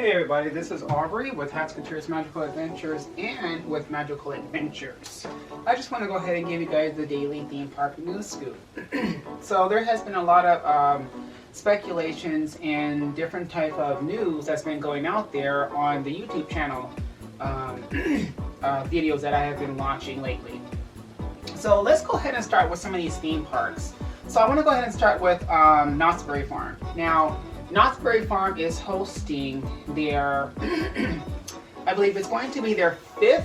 Hey everybody, this is Aubrey with Hats Couture's Magical Adventures and with Magical Adventures. I just want to go ahead and give you guys the daily theme park news scoop. So there has been a lot of speculations and different type of news that's been going out there on the YouTube channel videos that I have been watching lately. So let's go ahead and start with some of these theme parks. So I want to go ahead and start with Knott's Berry Farm. Now, Knott's Berry Farm is hosting their, I believe it's going to be their 5th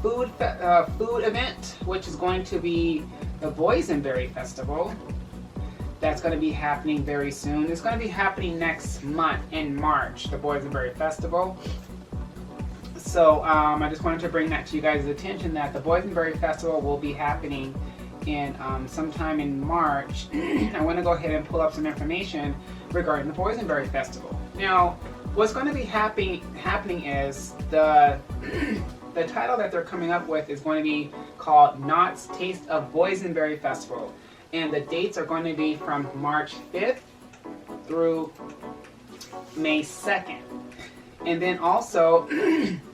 food event, which is going to be the Boysenberry Festival. That's going to be happening very soon. It's going to be happening next month in March, the Boysenberry Festival. So I just wanted to bring that to you guys' attention that the Boysenberry Festival will be happening in sometime in March. I want to go ahead and pull up some information regarding the Boysenberry Festival. Now, what's going to be happening is the title that they're coming up with is going to be called Knott's Taste of Boysenberry Festival, and the dates are going to be from March 5th through May 2nd. And then also,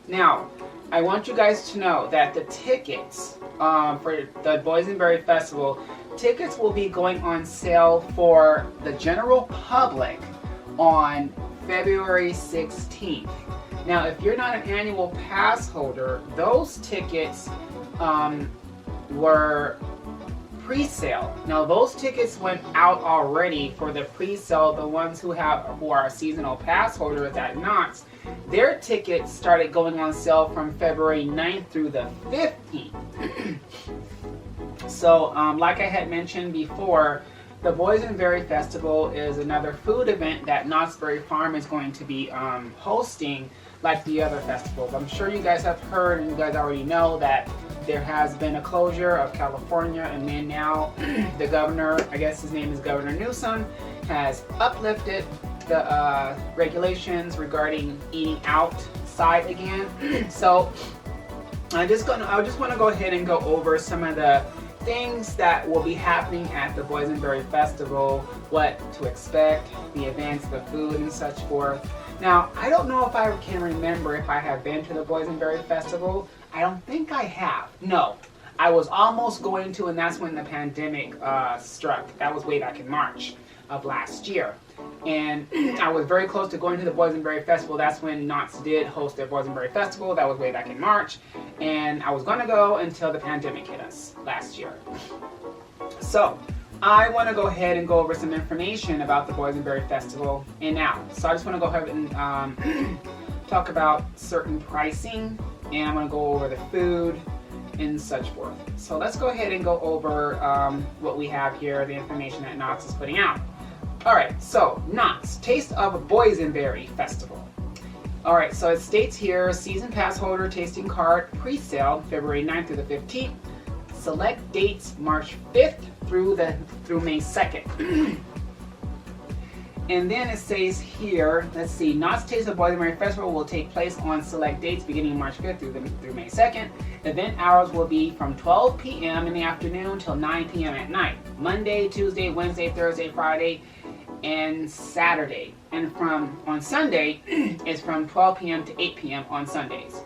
now, I want you guys to know that the tickets for the Boysenberry Festival, tickets will be going on sale for the general public on February 16th. Now, if you're not an annual pass holder, those tickets were pre-sale. Now, those tickets went out already for the pre-sale. The ones who are seasonal pass holders at Knott's, their tickets started going on sale from February 9th through the 15th. So, like I had mentioned before, the Boysenberry Festival is another food event that Knott's Berry Farm is going to be hosting like the other festivals. I'm sure you guys have heard and you guys already know that there has been a closure of California, and then now the governor, I guess his name is Governor Newsom, has uplifted the regulations regarding eating outside again. So I just want to go ahead and go over some of the things that will be happening at the Boysenberry Festival, what to expect, the events, the food, and such forth. Now, I don't know if I can remember if I have been to the Boysenberry Festival. I don't think I have. No. I was almost going to, and that's when the pandemic struck. That was way back in March of last year. And I was very close to going to the Boysenberry Festival. That's when Knott's did host their Boysenberry Festival. That was way back in March. And I was going to go until the pandemic hit us last year. So, I want to go ahead and go over some information about the Boysenberry Festival and now. So I just want to go ahead and talk about certain pricing, and I'm going to go over the food and such forth. So let's go ahead and go over what we have here, the information that Knott's is putting out. Alright, so Knott's Taste of Boysenberry Festival. Alright, so it states here, season pass holder tasting card pre-sale February 9th through the 15th. Select dates March 5th through May 2nd. And then it says here, let's see, Knott's Taste of Boysenberry Festival will take place on select dates beginning March 5th through May 2nd. Event hours will be from 12 p.m. in the afternoon till 9 p.m. at night. Monday, Tuesday, Wednesday, Thursday, Friday, and Saturday. And on Sunday, it's from 12 p.m. to 8 p.m. on Sundays.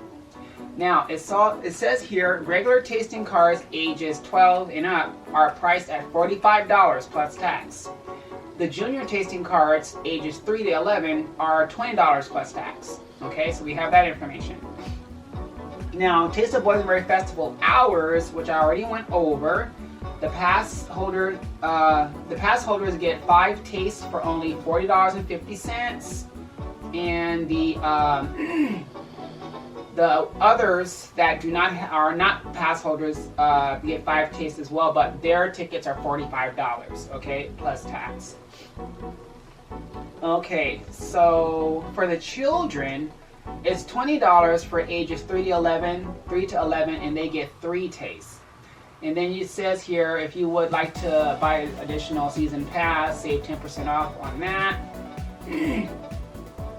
Now, it says here, regular tasting cards ages 12 and up are priced at $45 plus tax. The junior tasting cards ages 3 to 11 are $20 plus tax. Okay, so we have that information. Now, Taste of Boysenberry Festival hours, which I already went over. The pass holders get 5 tastes for only $40.50, and the others that are not pass holders get 5 tastes as well, but their tickets are $45, okay, plus tax. Okay, so for the children, it's $20 for ages 3 to 11, and they get 3 tastes. And then it says here, if you would like to buy additional season pass, save 10% off on that.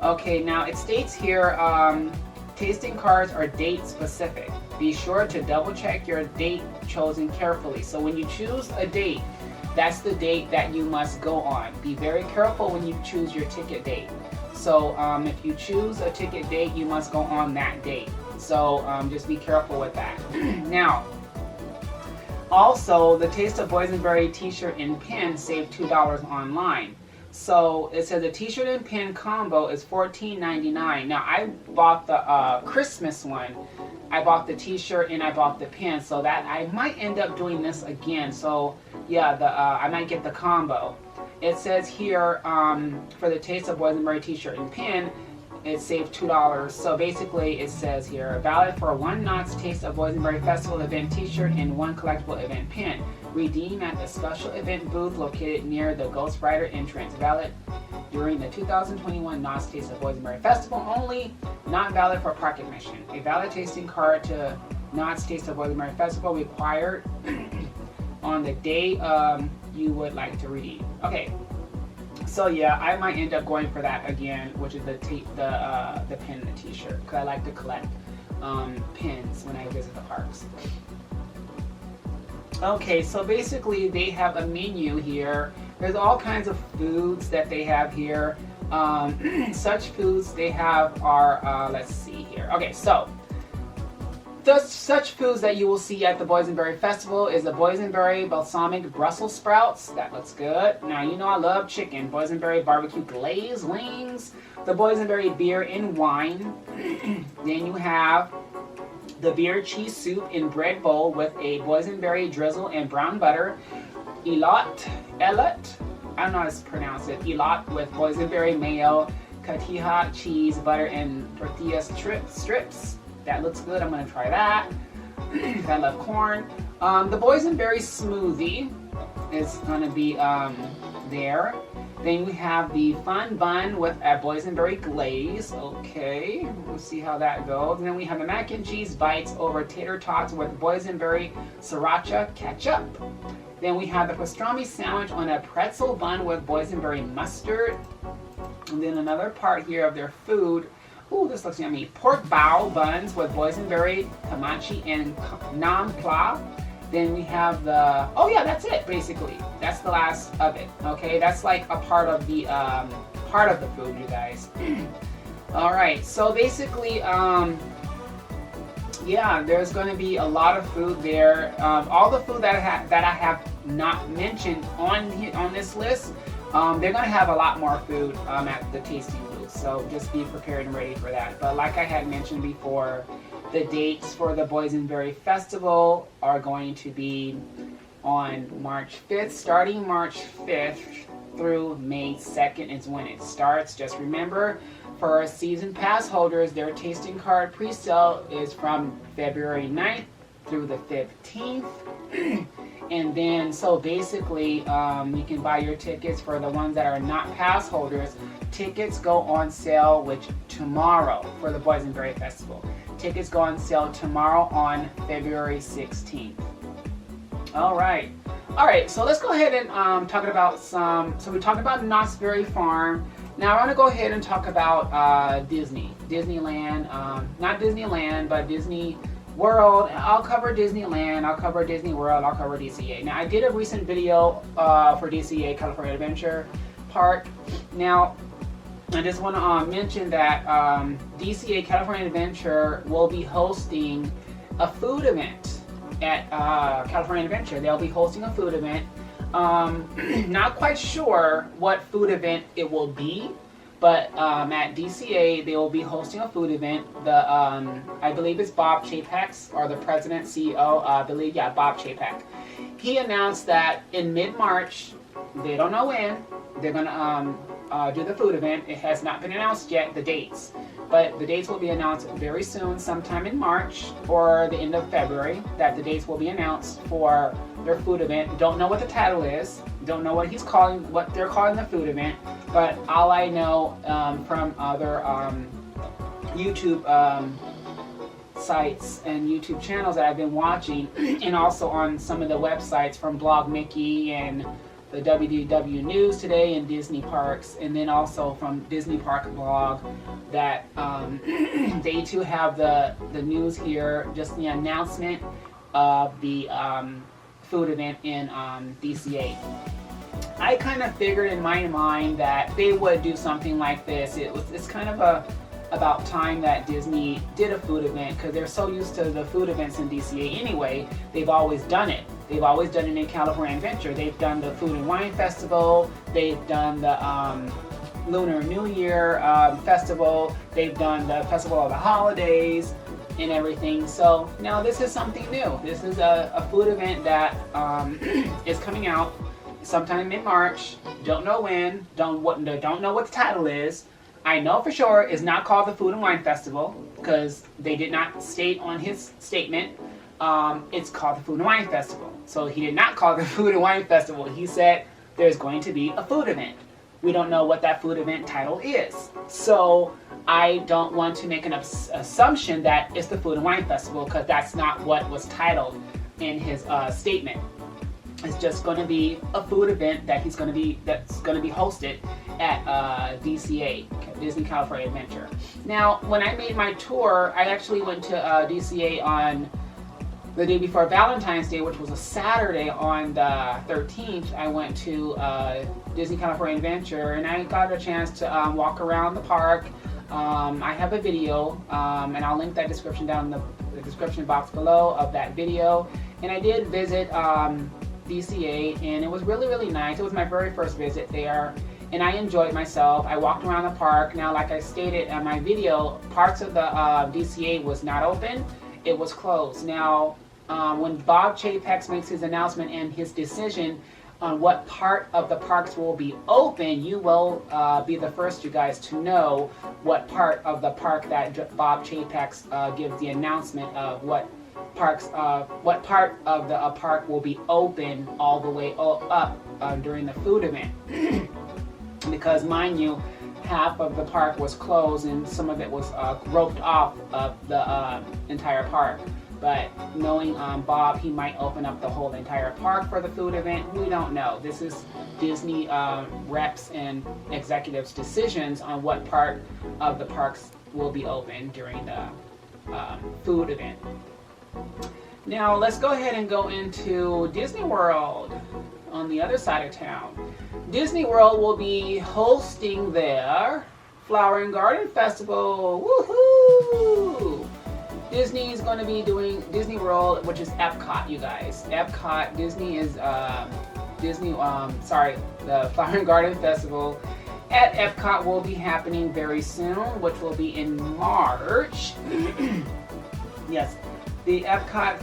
Okay, now it states here, tasting cards are date specific. Be sure to double check your date chosen carefully. So when you choose a date, that's the date that you must go on. Be very careful when you choose your ticket date. So if you choose a ticket date, you must go on that date. So just be careful with that. Now, also the Taste of Boysenberry t-shirt and pin save $2 online. So it says the t-shirt and pin combo is $14.99. Now I bought the Christmas one. I bought the t-shirt and I bought the pin, so that I might end up doing this again. So yeah, I might get the combo. It says here for the Taste of Boysenberry t-shirt and pin, it saved $2. So basically it says here, valid for one Knott's Taste of Boysenberry Festival event t-shirt and one collectible event pin. Redeem at the special event booth located near the Ghost Rider entrance. Valid during the 2021 Knott's Taste of Boysenberry Festival only. Not valid for park admission. A valid tasting card to Knott's Taste of Boysenberry Festival required on the day you would like to redeem. Okay. So yeah, I might end up going for that again, which is the pin and the t-shirt, because I like to collect pins when I visit the parks. Okay, so basically they have a menu here. There's all kinds of foods that they have here. Such foods they have are, let's see here. Okay, so such foods that you will see at the Boysenberry Festival is the Boysenberry Balsamic Brussels Sprouts. That looks good. Now, you know I love chicken. Boysenberry Barbecue Glazed Wings. The Boysenberry Beer and Wine. Then you have the beer cheese soup in bread bowl with a boysenberry drizzle and brown butter. Elot, I don't know how to pronounce it. Elot with boysenberry mayo, cotija cheese, butter, and tortilla strips. That looks good. I'm gonna try that. I love corn. The boysenberry smoothie is gonna be there. Then we have the fun bun with a boysenberry glaze. Okay, we'll see how that goes. And then we have the mac and cheese bites over tater tots with boysenberry sriracha ketchup. Then we have the pastrami sandwich on a pretzel bun with boysenberry mustard. And then another part here of their food. Ooh, this looks yummy. Pork bao buns with boysenberry, kamachi, and nam pla. Then we have the, oh yeah, that's it basically. That's the last of it. Okay, that's like a part of the food, you guys. All right, so basically, yeah, there's going to be a lot of food there. All the food that I have not mentioned on this list, they're going to have a lot more food at the tasting booth. So just be prepared and ready for that. But like I had mentioned before, the dates for the Boysenberry Festival are going to be on March 5th, starting March 5th through May 2nd is when it starts. Just remember, for our season pass holders, their tasting card pre-sale is from February 9th through the 15th. And then, so basically, you can buy your tickets for the ones that are not pass holders. Tickets go on sale tomorrow for the Boysenberry Festival. Tickets go on sale tomorrow on February 16th. All right, so let's go ahead and talk about so we talked about Knott's Berry Farm. Now I want to go ahead and talk about Disneyland, not Disneyland, but Disney World. I'll cover Disneyland, I'll cover Disney World, I'll cover DCA. Now I did a recent video for DCA, California Adventure Park. Now I just want to mention that DCA California Adventure will be hosting a food event at California Adventure. They'll be hosting a food event. Not quite sure what food event it will be, but at DCA they will be hosting a food event. I believe it's Bob Chapek, or the president, CEO, I believe, yeah, Bob Chapek. He announced that in mid-March, they don't know when, they're going to do the food event. It has not been announced yet, the dates. But the dates will be announced very soon, sometime in March or the end of February, that the dates will be announced for their food event. Don't know what the title is. Don't know what they're calling the food event. But all I know from other YouTube sites and YouTube channels that I've been watching, and also on some of the websites from Blog Mickey and the WDW News Today and Disney Parks, and then also from Disney Park Blog, that they too have the news here, just the announcement of the food event in DCA. I kind of figured in my mind that they would do something like this. It's kind of about time that Disney did a food event, because they're so used to the food events in DCA anyway. They've always done it. They've always done it in California Adventure. They've done the Food and Wine Festival. They've done the Lunar New Year Festival. They've done the Festival of the Holidays and everything. So now this is something new. This is a food event that is coming out sometime in March. Don't know when. Don't know what the title is. I know for sure it's not called the Food and Wine Festival, because they did not state on his statement. It's called the Food and Wine Festival. So he did not call it the Food and Wine Festival. He said there's going to be a food event. We don't know what that food event title is. So I don't want to make an assumption that it's the Food and Wine Festival, because that's not what was titled in his statement. It's just going to be a food event that's going to be hosted at DCA, Disney California Adventure. Now, when I made my tour, I actually went to DCA on the day before Valentine's Day, which was a Saturday on the 13th. I went to Disney California Adventure, and I got a chance to walk around the park. I have a video, and I'll link that description down in the description box below of that video. And I did visit DCA, and it was really, really nice. It was my very first visit there, and I enjoyed myself. I walked around the park. Now, like I stated in my video, parts of the DCA was not open. It was closed. Now, when Bob Chapek makes his announcement and his decision on what part of the parks will be open, you will be the first, you guys, to know what part of the park that Bob Chapek gives the announcement of what part of the park will be open all the way up during the food event. Because, mind you, half of the park was closed and some of it was roped off of the entire park. But knowing Bob, he might open up the whole entire park for the food event. We don't know. This is Disney reps and executives' decisions on what part of the parks will be open during the food event. Now let's go ahead and go into Disney World on the other side of town. Disney World will be hosting their Flower and Garden Festival. Woohoo! Disney is going to be doing Disney World, which is Epcot, you guys. Epcot, Disney is the Flower and Garden Festival at Epcot will be happening very soon, which will be in March. Yes, the Epcot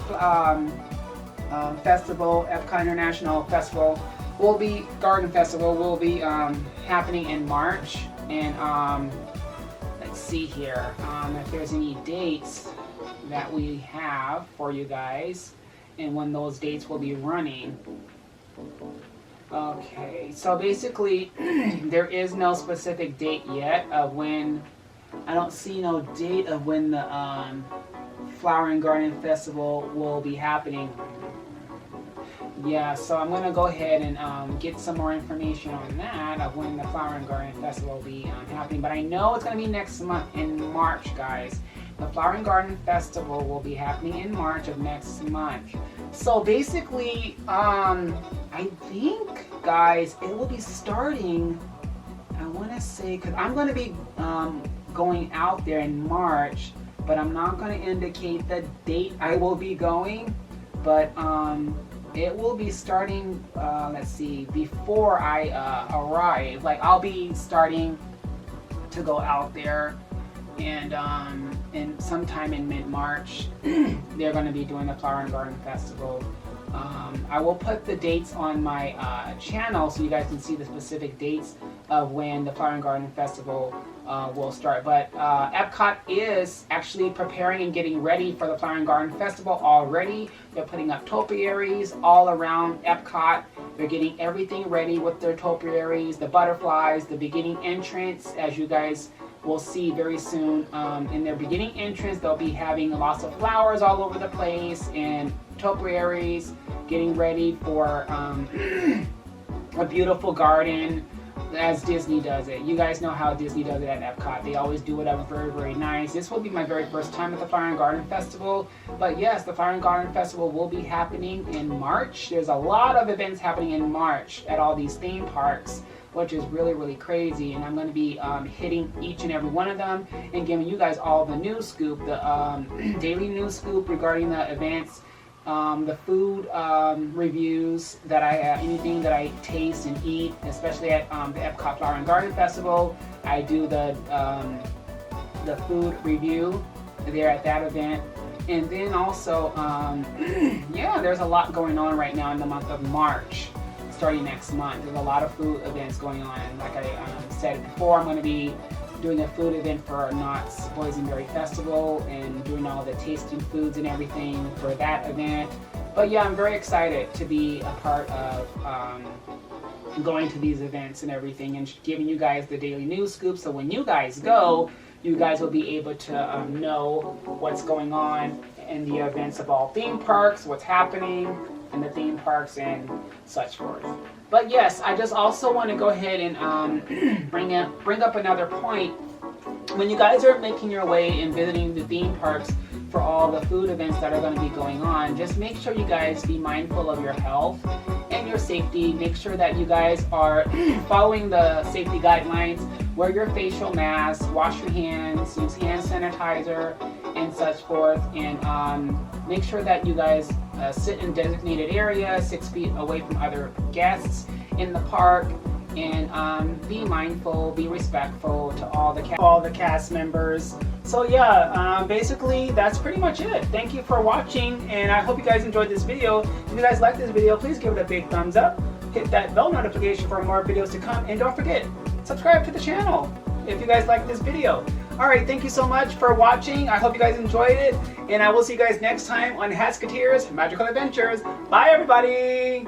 Festival, Epcot International Festival Garden Festival will be happening in March. And let's see here if there's any dates that we have for you guys and when those dates will be running. Okay, so basically there is no specific date yet of when. I don't see no date of when the Flower and Garden Festival will be happening. Yeah, so I'm going to go ahead and get some more information on that, of when the Flower and Garden Festival will be happening. But I know it's going to be next month in March, guys. The Flower and Garden Festival will be happening in March of next month. So basically, I think, guys, it will be starting, I want to say, because I'm going to be going out there in March, but I'm not going to indicate the date I will be going. But it will be starting, let's see, before I arrive. Like, I'll be starting to go out there, and sometime in mid-March, they're going to be doing the Flower and Garden Festival. I will put the dates on my channel so you guys can see the specific dates of when the Flower and Garden Festival will start. But Epcot is actually preparing and getting ready for the Flower and Garden Festival already. They're putting up topiaries all around Epcot. They're getting everything ready with their topiaries, the butterflies, the beginning entrance, as you guys will see very soon. In their beginning entrance, they'll be having lots of flowers all over the place and topiaries, getting ready for a beautiful garden as Disney does it. You guys know how Disney does it at Epcot. They always do it up very, very nice. This will be my very first time at the Fire and Garden Festival. But yes, the Fire and Garden Festival will be happening in March. There's a lot of events happening in March at all these theme parks, which is really, really crazy. And I'm going to be hitting each and every one of them and giving you guys all the news scoop, the daily news scoop regarding the events, the food reviews that anything that I taste and eat, especially at the Epcot Flower and Garden Festival. I do the food review there at that event. And then also, yeah, there's a lot going on right now in the month of March. Starting next month, there's a lot of food events going on. And like I said before, I'm going to be doing a food event for Knott's Boysenberry Festival and doing all the tasting foods and everything for that event. But yeah, I'm very excited to be a part of going to these events and everything and giving you guys the daily news scoop. So when you guys go, you guys will be able to know what's going on in the events of all theme parks, what's happening in the theme parks and such forth. But yes, I just also want to go ahead and bring up another point. When you guys are making your way and visiting the theme parks for all the food events that are going to be going on, just make sure you guys be mindful of your health and your safety. Make sure that you guys are following the safety guidelines. Wear your facial mask, wash your hands, use hand sanitizer and such forth, and make sure that you guys sit in designated areas 6 feet away from other guests in the park, and be mindful, be respectful to all the cast members. So yeah, basically that's pretty much it. Thank you for watching, and I hope you guys enjoyed this video. If you guys like this video, please give it a big thumbs up, hit that bell notification for more videos to come, and don't forget, subscribe to the channel if you guys like this video. Alright, thank you so much for watching. I hope you guys enjoyed it, and I will see you guys next time on Hatsketeers Magical Adventures. Bye everybody!